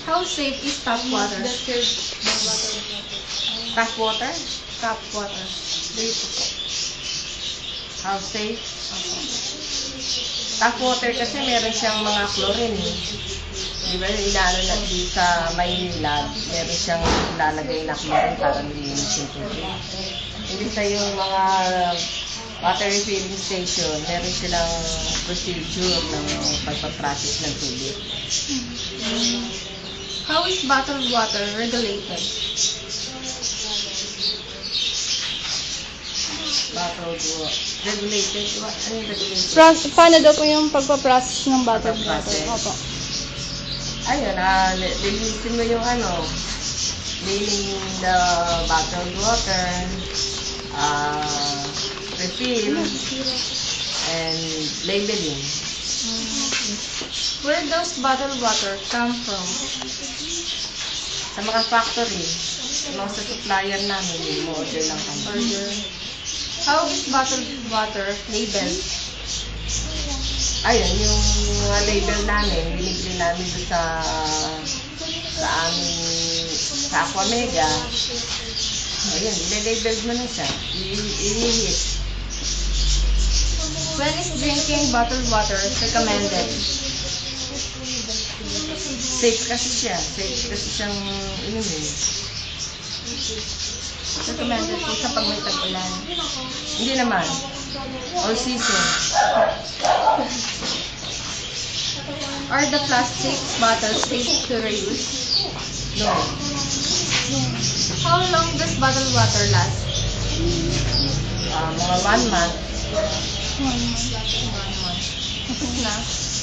How safe is tap water? Tap water? Tap water. Dito po. How safe? Opo. Tap water kasi meron siyang mga chlorine. Di ba yung inaano na di sa Maynila, meron siyang lalagay na chlorine para malinis yung tubig. Hindi sa yung mga water refilling station, meron silang procedure ng pagpaprocess ng tubig. How is bottled water regulated? Bottled water. Regulated? Ano yung regulated? Paano daw po yung pagpaprocess ng bottled water? Pagpaprocess? Opo. Ayun, linisin mo yung cleaning the bottled water, refill, and labeling. Where does bottled water come from? Sa mga factory, mga sa supplier namin, yung order lang kami. Order. How is bottled water labeled? Ayun, yung mga label namin, binibili namin doon sa aming, sa Aquamega. Ayun, nilabeled mo na siya. I-hit. When is drinking bottled water recommended? Safe kasi siya. Safe kasi siyang inumin. Recommended po sa pag may tag-ulan. Hindi naman. All season. Are the plastic bottles safe to reuse? No. How long does bottled water last? Mga 1 month. 1 month. 1 month. Na.